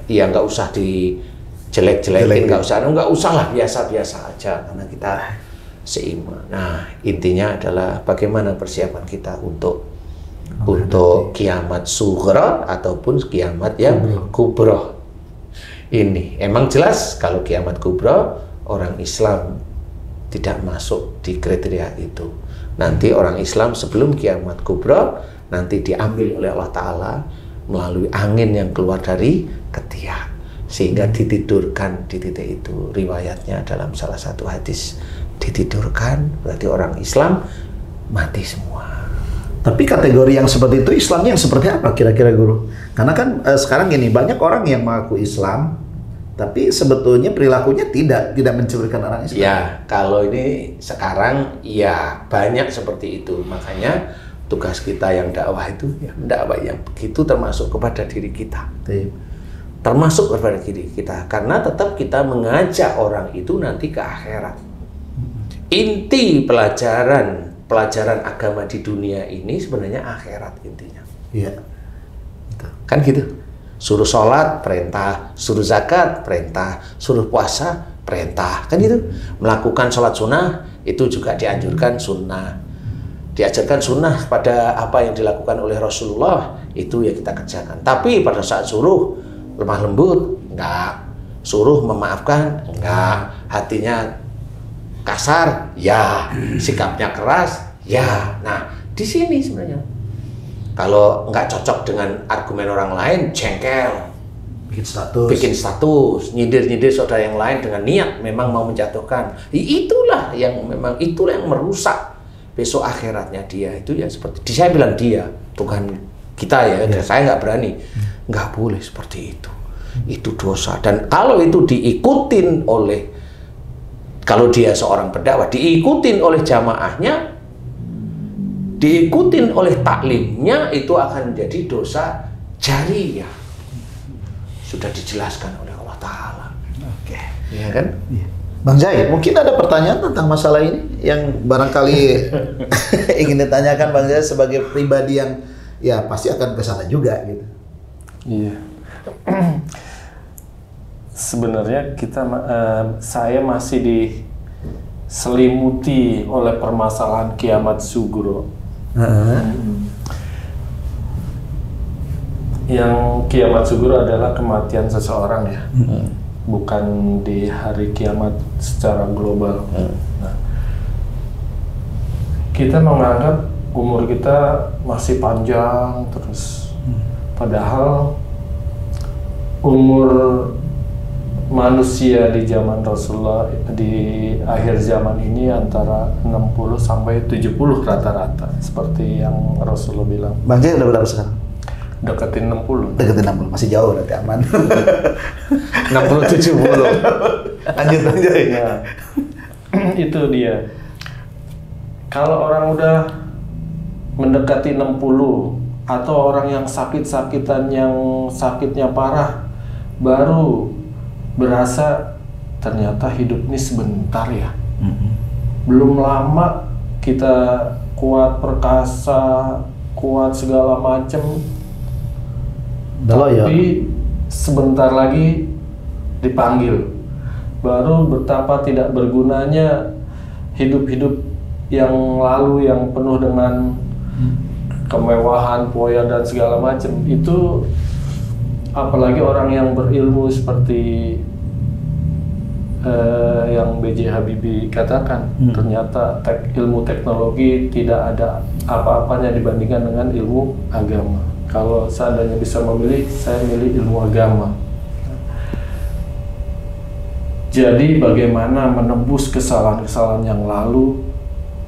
Ya nggak usah dijelek-jelekin, nggak usah lah, biasa-biasa aja karena kita seiman. Nah, intinya adalah bagaimana persiapan kita untuk kiamat sughra ataupun kiamat yang kubro. Ini emang jelas kalau kiamat kubro orang Islam tidak masuk di kriteria itu. Nanti orang Islam sebelum kiamat kubro nanti diambil oleh Allah Ta'ala melalui angin yang keluar dari ketiak sehingga ditidurkan di titik itu. Riwayatnya dalam salah satu hadis ditidurkan berarti orang Islam mati semua. Tapi kategori yang seperti itu Islamnya yang seperti apa kira-kira Guru? Karena kan sekarang gini, banyak orang yang mengaku Islam tapi sebetulnya perilakunya tidak mencurigakan orang Islam. Ya, kalau ini sekarang ya banyak seperti itu. Makanya tugas kita yang dakwah itu ya dakwah yang begitu termasuk kepada diri kita. Termasuk kepada diri kita karena tetap kita mengajak orang itu nanti ke akhirat. Inti pelajaran agama di dunia ini sebenarnya akhirat intinya. Iya. Kan gitu. Suruh sholat, perintah. Suruh zakat, perintah. Suruh puasa, perintah. Kan gitu. Melakukan sholat sunnah, itu juga dianjurkan sunnah. Diajarkan sunnah pada apa yang dilakukan oleh Rasulullah, itu ya kita kerjakan. Tapi pada saat suruh lemah lembut, enggak. Suruh memaafkan, enggak. Hatinya kasar, ya. Sikapnya keras, ya. Nah, di sini sebenarnya. Kalau nggak cocok dengan argumen orang lain, jengkel, bikin status, nyindir saudara yang lain dengan niat memang mau menjatuhkan. Itulah yang merusak besok akhiratnya dia. Itu ya seperti saya bilang dia, bukan kita ya. Saya nggak berani, nggak boleh seperti itu. Itu dosa. Dan kalau itu diikutin oleh, kalau dia seorang pendakwah, diikutin oleh jamaahnya, diikutin oleh taklimnya, itu akan menjadi dosa jariyah. Sudah dijelaskan oleh Allah Ta'ala. Oke. Ya kan? Bang Zaid, mungkin ada pertanyaan tentang masalah ini yang barangkali ingin ditanyakan Bang Zaid sebagai pribadi yang ya pasti akan ke sana juga gitu. Iya. Sebenarnya saya masih diselimuti oleh permasalahan kiamat sugro. Yang kiamat sugro adalah kematian seseorang ya, bukan di hari kiamat secara global. Nah, kita menganggap umur kita masih panjang terus, padahal umur manusia di zaman Rasulullah di akhir zaman ini antara 60 sampai 70 rata-rata seperti yang Rasulullah bilang. Bang Zaid udah berapa sekarang? Deketin 60. Deketin 60, masih jauh berarti aman. 60-70. Lanjut Bang Zaid. Nah, itu dia. Kalau orang udah mendekati 60 atau orang yang sakit-sakitan yang sakitnya parah baru berasa ternyata hidup ini sebentar ya. Belum lama kita kuat perkasa, kuat segala macem, tapi sebentar lagi dipanggil. Baru betapa tidak bergunanya hidup-hidup yang lalu yang penuh dengan kemewahan, foya dan segala macam itu, apalagi orang yang berilmu seperti yang B.J. Habibie katakan, ternyata ilmu teknologi tidak ada apa-apanya dibandingkan dengan ilmu agama. Kalau seandainya bisa memilih, saya milih ilmu agama. Jadi bagaimana menebus kesalahan-kesalahan yang lalu,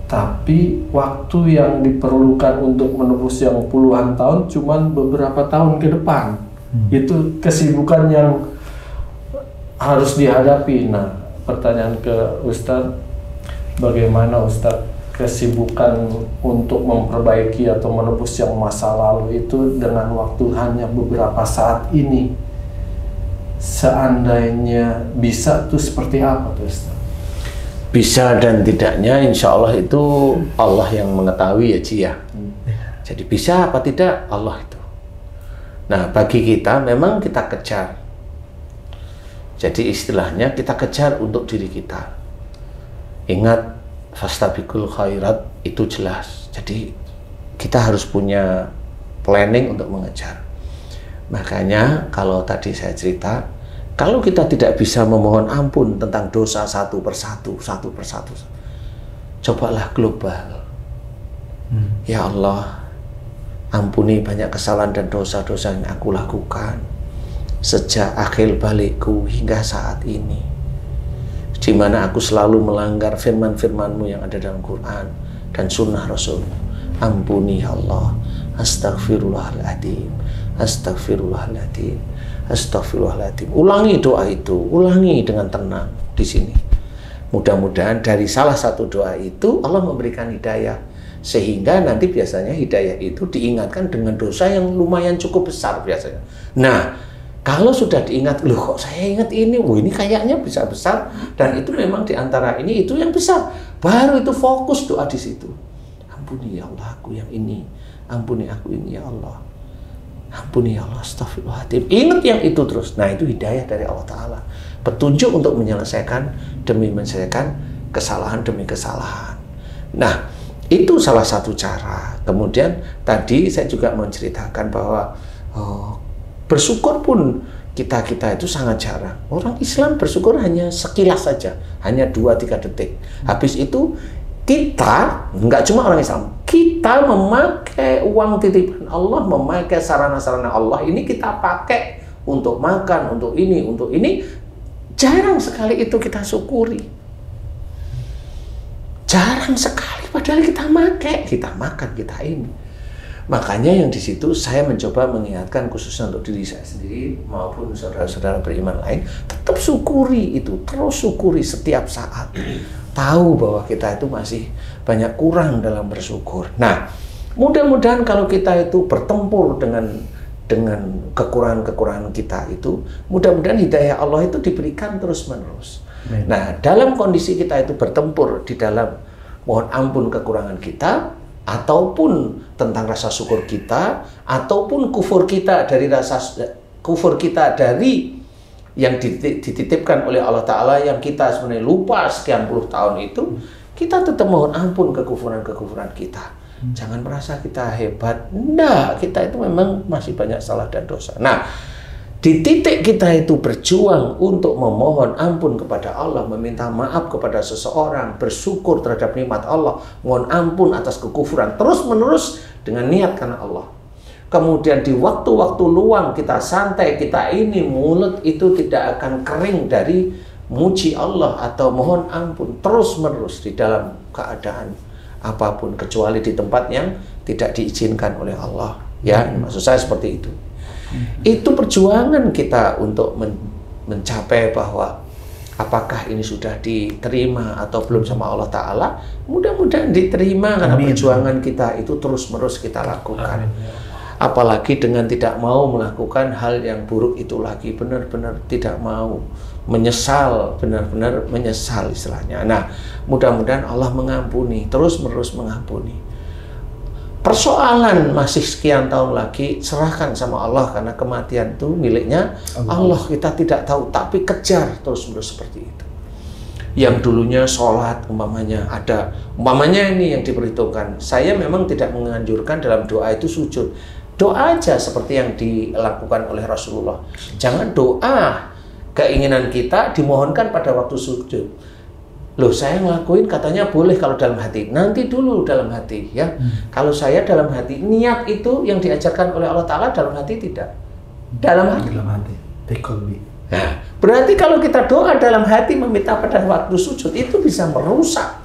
tapi waktu yang diperlukan untuk menebus yang puluhan tahun cuman beberapa tahun ke depan. Itu kesibukan yang harus dihadapi. Nah, pertanyaan ke Ustadz, bagaimana Ustadz kesibukan untuk memperbaiki atau menebus yang masa lalu itu dengan waktu hanya beberapa saat ini? Seandainya bisa tuh seperti apa tuh Ustadz? Bisa dan tidaknya insya Allah itu Allah yang mengetahui ya Ci ya. Jadi bisa apa tidak Allah itu. Nah, bagi kita memang kita kejar. Jadi istilahnya kita kejar untuk diri kita. Ingat, fastabiqul khairat itu jelas. Jadi kita harus punya planning untuk mengejar. Makanya kalau tadi saya cerita, kalau kita tidak bisa memohon ampun tentang dosa satu persatu, cobalah global. Ya Allah, ampuni banyak kesalahan dan dosa-dosa yang aku lakukan sejak akhir balikku hingga saat ini, di mana aku selalu melanggar firman-firman-Mu yang ada dalam Quran dan sunnah Rasul. Ampuni ya Allah. Astagfirullahaladzim, astagfirullahaladzim, astagfirullahaladzim. Ulangi doa itu, ulangi dengan tenang di sini. Mudah-mudahan dari salah satu doa itu Allah memberikan hidayah, sehingga nanti biasanya hidayah itu diingatkan dengan dosa yang lumayan cukup besar biasanya. Nah, kalau sudah diingat, loh kok saya ingat ini, ini kayaknya bisa besar, dan itu memang diantara ini itu yang besar, baru itu fokus doa di situ. Ampuni ya Allah aku yang ini, ampuni aku ini ya Allah, ampuni ya Allah, astagfirullahaladzim. Ingat yang itu terus. Nah, itu hidayah dari Allah Ta'ala, petunjuk untuk menyelesaikan demi menyelesaikan kesalahan demi kesalahan. Nah, itu salah satu cara. Kemudian tadi saya juga menceritakan bahwa bersyukur pun kita itu sangat jarang. Orang Islam bersyukur hanya sekilas saja, hanya 2-3 detik. Habis itu kita, nggak cuma orang Islam, kita memakai uang titipan Allah, memakai sarana-sarana Allah, ini kita pakai untuk makan, untuk ini. Jarang sekali itu kita syukuri. Jarang sekali, padahal kita makan, kita ini. Makanya yang di situ saya mencoba mengingatkan khususnya untuk diri saya sendiri maupun saudara-saudara beriman lain, tetap syukuri itu, terus syukuri setiap saat. Tahu bahwa kita itu masih banyak kurang dalam bersyukur. Nah, mudah-mudahan kalau kita itu bertempur dengan kekurangan-kekurangan kita itu, mudah-mudahan hidayah Allah itu diberikan terus-menerus. Nah, dalam kondisi kita itu bertempur di dalam mohon ampun kekurangan kita, ataupun tentang rasa syukur kita, ataupun kufur kita dari yang dititipkan oleh Allah Ta'ala yang kita sebenarnya lupa sekian puluh tahun itu, kita tetap mohon ampun kekufuran-kekufuran kita. Jangan merasa kita hebat. Enggak, kita itu memang masih banyak salah dan dosa. Nah, di titik kita itu berjuang untuk memohon ampun kepada Allah, meminta maaf kepada seseorang, bersyukur terhadap nikmat Allah, mohon ampun atas kekufuran, terus-menerus dengan niat karena Allah. Kemudian di waktu-waktu luang kita santai, kita ini mulut itu tidak akan kering dari muji Allah atau mohon ampun, terus-menerus di dalam keadaan apapun, kecuali di tempat yang tidak diizinkan oleh Allah. Ya, maksud saya seperti itu. Itu perjuangan kita untuk mencapai bahwa apakah ini sudah diterima atau belum sama Allah Ta'ala. Mudah-mudahan diterima karena perjuangan kita itu terus-menerus kita lakukan. Apalagi dengan tidak mau melakukan hal yang buruk itu lagi, benar-benar tidak mau, menyesal, benar-benar menyesal istilahnya. Nah, mudah-mudahan Allah mengampuni, terus-menerus mengampuni. Persoalan masih sekian tahun lagi, serahkan sama Allah karena kematian itu miliknya Allah. Kita tidak tahu, tapi kejar terus-menerus seperti itu. yang dulunya sholat umpamanya ada, umpamanya ini yang diperhitungkan. Saya memang tidak menganjurkan dalam doa itu sujud. Doa aja seperti yang dilakukan oleh Rasulullah. Jangan doa keinginan kita dimohonkan pada waktu sujud. Loh, saya ngelakuin katanya boleh kalau dalam hati. Nanti dulu dalam hati ya. Kalau saya dalam hati, niat itu yang diajarkan oleh Allah Ta'ala dalam hati tidak? Dalam hati. Dalam hati. Biqalbi. Nah, berarti kalau kita doa dalam hati meminta pada waktu sujud itu bisa merusak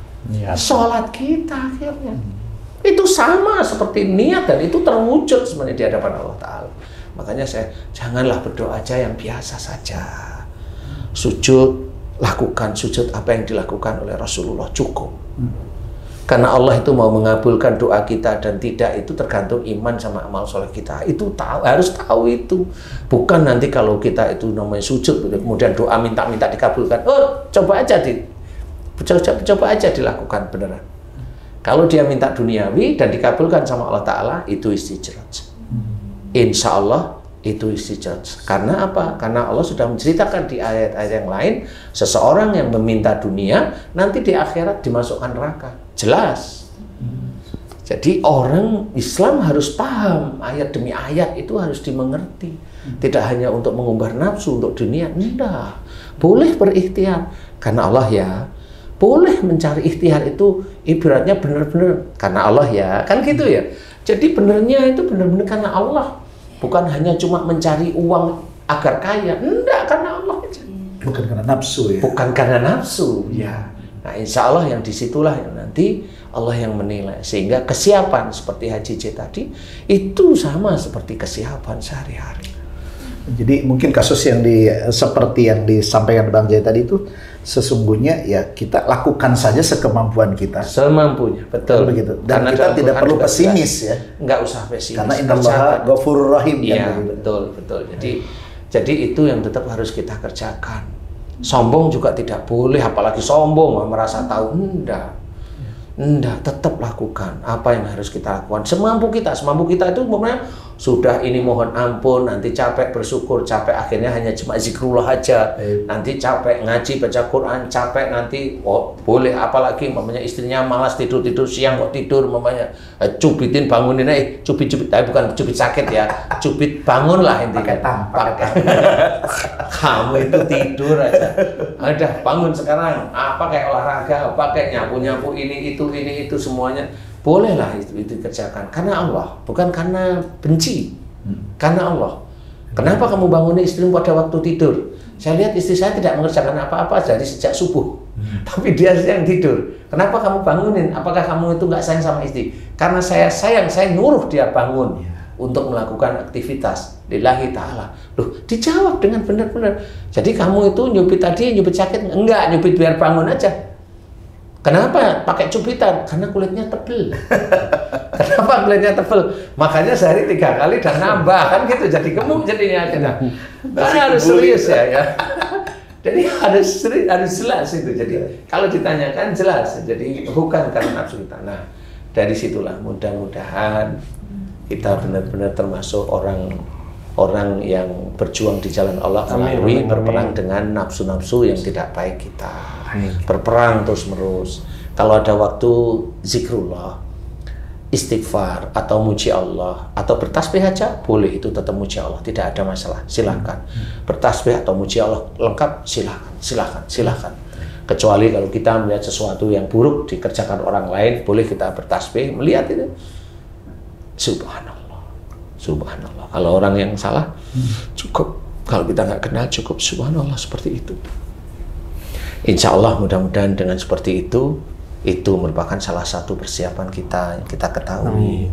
sholat kita akhirnya. Itu sama seperti niat dan itu terwujud sebenarnya di hadapan Allah Ta'ala. Makanya saya janganlah berdoa aja yang biasa saja. Sujud, lakukan sujud apa yang dilakukan oleh Rasulullah cukup. Karena Allah itu mau mengabulkan doa kita dan tidak itu tergantung iman sama amal soleh kita. Itu tahu, harus tahu itu. Bukan nanti kalau kita itu namanya sujud kemudian doa minta-minta dikabulkan. Oh, coba aja dilakukan beneran. Kalau dia minta duniawi dan dikabulkan sama Allah Ta'ala, itu istijraj. Insya Allah itu istijraj. Karena apa? Karena Allah sudah menceritakan di ayat-ayat yang lain, seseorang yang meminta dunia nanti di akhirat dimasukkan neraka. Jelas. Jadi orang Islam harus paham ayat demi ayat itu harus dimengerti. Tidak hanya untuk mengumbar nafsu untuk dunia, enggak. Boleh berikhtiar karena Allah ya. Boleh mencari ikhtiar itu ibaratnya benar-benar karena Allah ya. Kan gitu ya. Jadi benernya itu benar-benar karena Allah. Bukan hanya cuma mencari uang agar kaya, enggak, karena Allah aja. Bukan karena nafsu ya. Bukan karena nafsu, ya. Nah, insya Allah yang disitulah yang nanti Allah yang menilai. Sehingga kesiapan seperti Haji J tadi itu sama seperti kesiapan sehari-hari. Jadi mungkin kasus yang seperti yang disampaikan Bang Jai tadi itu sesungguhnya ya kita lakukan saja sekemampuan kita. Semampunya, betul. Begitu. Dan kita tidak perlu pesimis ya. Enggak usah pesimis. Karena innallaha ghafurur rahim. Iya, betul. Jadi itu yang tetap harus kita kerjakan. Sombong juga tidak boleh, apalagi sombong merasa tahu. Enggak, tetap lakukan apa yang harus kita lakukan semampu kita itu sebenarnya sudah ini mohon ampun, nanti capek bersyukur, capek akhirnya hanya cuma zikrullah aja, nanti capek ngaji baca Quran, capek nanti boleh apalagi mamanya istrinya malas tidur siang kok tidur mamanya cubitin bangunin cubit tapi bukan cubit sakit ya, cubit bangun lah intinya pakai kamu itu tidur aja udah bangun sekarang pakai olahraga, pakai nyapu ini itu semuanya bolehlah itu dikerjakan karena Allah, bukan karena benci, karena Allah. Kenapa kamu bangunin istrimu pada waktu tidur? Saya lihat istri saya tidak mengerjakan apa-apa dari sejak subuh, tapi dia yang tidur. Kenapa kamu bangunin? Apakah kamu itu nggak sayang sama istri? Karena saya sayang, saya nyuruh dia bangun untuk melakukan aktivitas lillahi ta'ala. Loh, dijawab dengan benar-benar. Jadi kamu itu nyubit tadi, nyubit sakit? Enggak, nyubit biar bangun aja. Kenapa pakai cubitan? Karena kulitnya tebel. Kenapa kulitnya tebel? Makanya sehari 3 kali dan nambah kan gitu. Jadi gemuk jadinya kita. Karena harus serius ya. Jadi harus jelas itu. Jadi kalau ditanyakan jelas. Jadi bukan karena nafsu kita. Nah, dari situlah mudah-mudahan kita benar-benar termasuk orang yang berjuang di jalan Allah melalui berperang dengan nafsu-nafsu yang tidak baik kita. Berperang terus-menerus. Kalau ada waktu zikrullah, istighfar atau muji Allah atau bertasbih aja boleh, itu tetap muji Allah, tidak ada masalah, silakan. Bertasbih atau muji Allah lengkap, silakan. Kecuali kalau kita melihat sesuatu yang buruk dikerjakan orang lain, boleh kita bertasbih melihat itu. Subhanallah. Kalau orang yang salah cukup, kalau kita nggak kenal cukup subhanallah seperti itu. Insya Allah mudah-mudahan dengan seperti itu merupakan salah satu persiapan kita yang kita ketahui.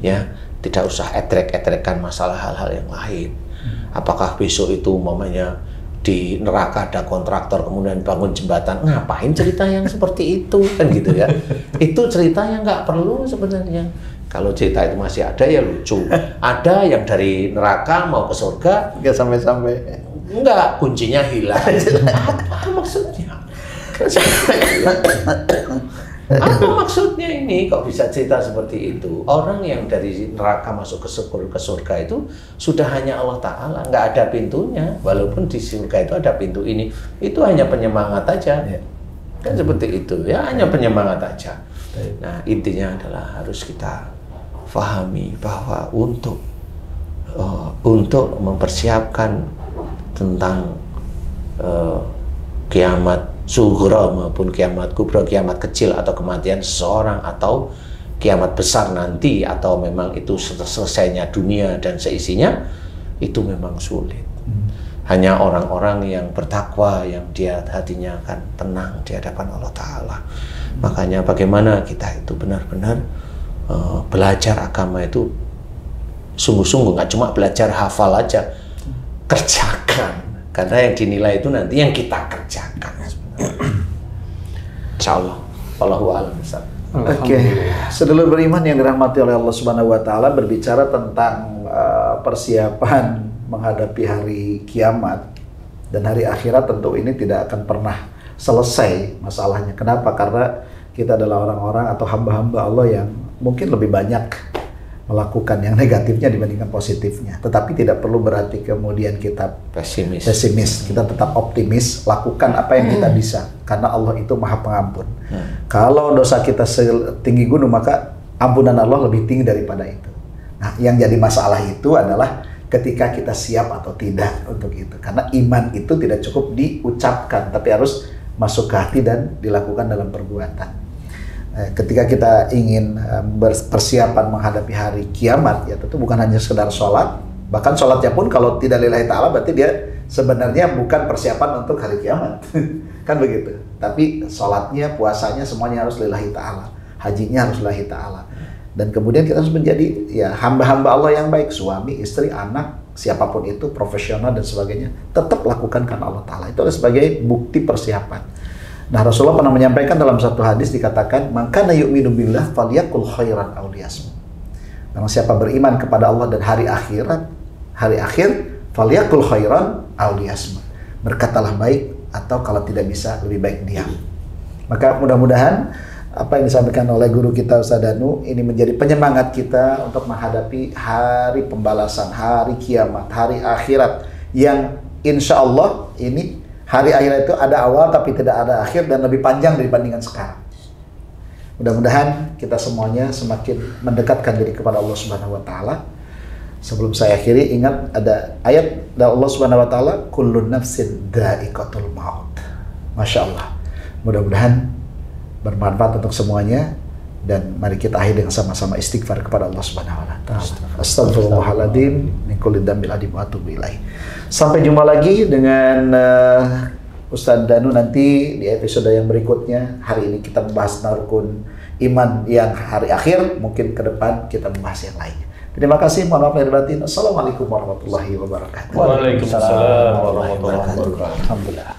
Ya, tidak usah etrek-etrekan masalah hal-hal yang lain. Apakah besok itu umpamanya di neraka ada kontraktor kemudian bangun jembatan, ngapain cerita yang seperti itu kan gitu ya. Itu cerita yang nggak perlu sebenarnya. Kalau cerita itu masih ada ya lucu. Ada yang dari neraka mau ke surga nggak sampai-sampai. Enggak, kuncinya hilang. Apa maksudnya? Apa maksudnya ini? Kok bisa cerita seperti itu? Orang yang dari neraka masuk ke surga itu sudah hanya Allah Ta'ala, nggak ada pintunya. Walaupun di surga itu ada pintu ini, itu hanya penyemangat aja. Kan seperti itu, ya hanya penyemangat aja. Nah, intinya adalah harus kita fahami bahwa untuk mempersiapkan tentang kiamat sughra maupun kiamat kubra, kiamat kecil atau kematian seseorang, atau kiamat besar nanti, atau memang itu selesainya dunia dan seisinya, itu memang sulit. Hanya orang-orang yang bertakwa, yang dia hatinya akan tenang di hadapan Allah Ta'ala. Makanya bagaimana kita itu benar-benar belajar agama itu sungguh-sungguh, nggak cuma belajar hafal aja, kerjakan. Karena yang dinilai itu nanti yang kita kerjakan. Insya Allah. Wallahu a'lam bishawab. Oke, sedulur beriman yang dirahmati oleh Allah Subhanahu wa taala, berbicara tentang persiapan menghadapi hari kiamat dan hari akhirat, tentu ini tidak akan pernah selesai masalahnya. Kenapa? Karena kita adalah orang-orang atau hamba-hamba Allah yang mungkin lebih banyak melakukan yang negatifnya dibandingkan positifnya. Tetapi tidak perlu berarti kemudian kita pesimis. Kita tetap optimis, lakukan apa yang kita bisa. Karena Allah itu Maha Pengampun. Kalau dosa kita setinggi gunung, maka ampunan Allah lebih tinggi daripada itu. Nah, yang jadi masalah itu adalah ketika kita siap atau tidak untuk itu. Karena iman itu tidak cukup diucapkan, tapi harus masuk ke hati dan dilakukan dalam perbuatan. Ketika kita ingin persiapan menghadapi hari kiamat, ya tentu bukan hanya sekedar sholat. Bahkan sholatnya pun kalau tidak lillahi ta'ala, berarti dia sebenarnya bukan persiapan untuk hari kiamat. Kan begitu. Tapi sholatnya, puasanya, semuanya harus lillahi ta'ala. Hajinya harus lillahi ta'ala. Dan kemudian kita harus menjadi ya hamba-hamba Allah yang baik. Suami, istri, anak, siapapun itu, profesional dan sebagainya. Tetap lakukan karena Allah Ta'ala. Itu adalah sebagai bukti persiapan. Nah, Rasulullah pernah menyampaikan dalam satu hadis, dikatakan, "Man kana yu'minu billah falyaqul khairan aw liyasmut." Karena siapa beriman kepada Allah dan hari akhir, falyaqul khairan aw liyasmut. Berkatalah baik, atau kalau tidak bisa lebih baik diam. Maka mudah-mudahan apa yang disampaikan oleh guru kita Ustaz Danu ini menjadi penyemangat kita untuk menghadapi hari pembalasan, hari kiamat, hari akhirat yang insya Allah ini hari akhirat itu ada awal tapi tidak ada akhir dan lebih panjang dibandingkan sekarang. Mudah-mudahan kita semuanya semakin mendekatkan diri kepada Allah Subhanahu wa taala. Sebelum saya akhiri, ingat ada ayat dari Allah Subhanahu wa taala, kullu nafsin dha'iqatul maut. Masya Allah. Mudah-mudahan bermanfaat untuk semuanya, dan mari kita akhiri dengan sama-sama istighfar kepada Allah Subhanahu wa taala. Astagfirullahaladzim min kulli dzambin adim wa atubu ilaih. Sampai jumpa lagi dengan Ustaz Danu nanti di episode yang berikutnya. Hari ini kita membahas rukun iman yang hari akhir, mungkin ke depan kita membahas yang lainnya. Terima kasih, mohon maaf lahir batin. Assalamualaikum warahmatullahi wabarakatuh. Waalaikumsalam warahmatullahi wabarakatuh. Alhamdulillah.